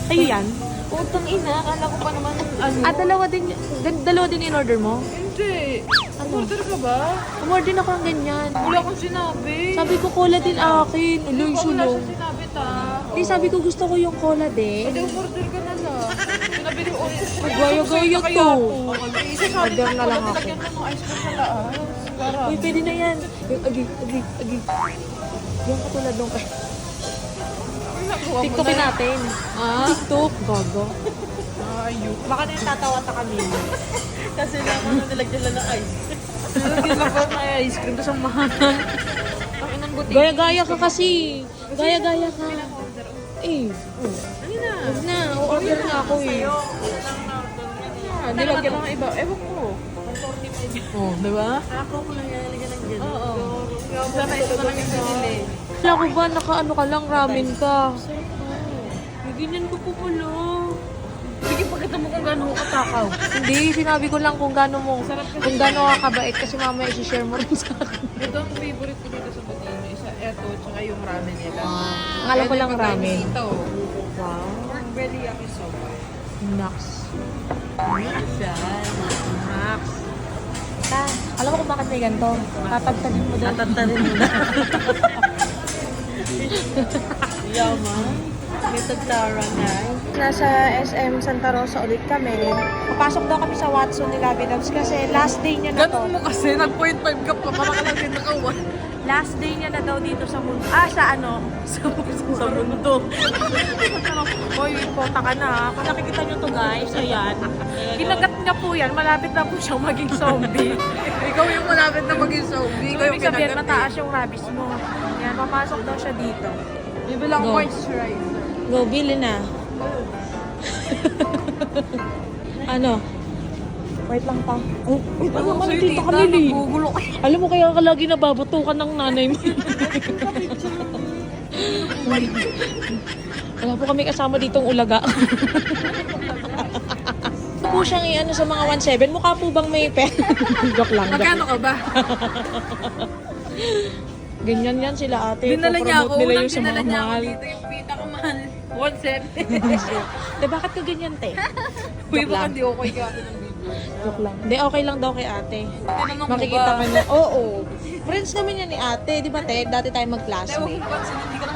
Kayo yan? Utang ina, akala ko pa naman ano. Dalawa din in order mo? Hindi. Ano? Order ka ba? Umorder din ako ng ganyan. Wala akong sinabi. Sabi ko cola din akin. Uloy, Wala sulong. siya sinabi ta. Hindi, sabi ko gusto ko yung cola din. Pwede order ka na lang. Sinabi ni Oy. Gaya-gaya to. Isasabi Order na lang ako. Lagyan mo ng ice cream sa taas. Para. Uy, pwede na yan. Yung agi. Yung katulad nung TikTokin natin. Ah? TikTok. Gago. Ayok. Baka na yung tatawa ta kami. Kasi naman na nilagyan lang ng ice cream. Nilagyan lang pa ng ice cream. Tapos ang mahal. Ang inang buti. Gaya-gaya ka kasi. Gaya-gaya ka. Eh. Ano na? Huwag na. O-order na ako eh. Nilagyan lang ng iba. Ewan ko. Oh, di ba? Ako ko lang yan. Nilagyan ng dyan. Oo. Sana ito na lang yung binili. Kala ko ba, naka-ano ka lang, ramen ka. May ganyan ko po pala. Sige, pagkita mo kung gano'n ka takaw. Hindi, sinabi ko lang kung gaano ka kabait kasi mamaya isi-share mo rin sa akin. Ito ang favorite ko dito sa Butino. Isa, eto, tsaka yung ramen nila. Akala ko lang ramen. Ito. Wow. Pork belly yakisoba. Nax. Yan. Nax. Alam mo kung bakit may ganito? Tatagtagin mo doon. Tatantanin mo na. Yaman. May tagtara na. Nasa SM Santa Rosa ulit kami. Papasok daw kami sa Watson ni Labi Loves kasi last day niya na to. Ganun mo kasi, nag-0.5 ka pa. Para ka lang din nakawan. Last day niya na daw dito sa mundo. Sa ano? Sa mundo. Hoy, kota ka na ha. Kung nakikita nyo to guys, ayan. Kinagat niya po yan. Malapit na po siyang maging zombie. Ikaw yung malapit na maging zombie. Ikaw Ibig yung sabihin, kinagat mataas yung rabies mo. Yan, papasok daw siya dito. Bibilang Go. moisturizer. Go, bili na. Ano? Wait lang pa. Oh, wait lang naman, tita Camille. Nagugulo ka. Alam mo kaya ka lagi nababatukan ng nanay mo. Wala po kami kasama ditong ulaga. Po siyang i-ano sa mga 1.7. Mukha po bang may pen? Joke lang. Magkano ka ba? Ganyan yan sila ate. Dinala niya ako. Popromote nila Unang yung sa dinala mga niya ako mahal. dito yung pinakamahal. 1.7. De, bakit ka ganyan, te? Uy, Joke baka lang. di okay ka ate ng video. Joke lang. Hindi, okay lang daw kay ate. Tinanong mo Makikita ba? ka niya. Oo. Friends namin yan ni ate. Di ba, te? Dati tayo Ewan mag-classmate. ko ba, hindi ka na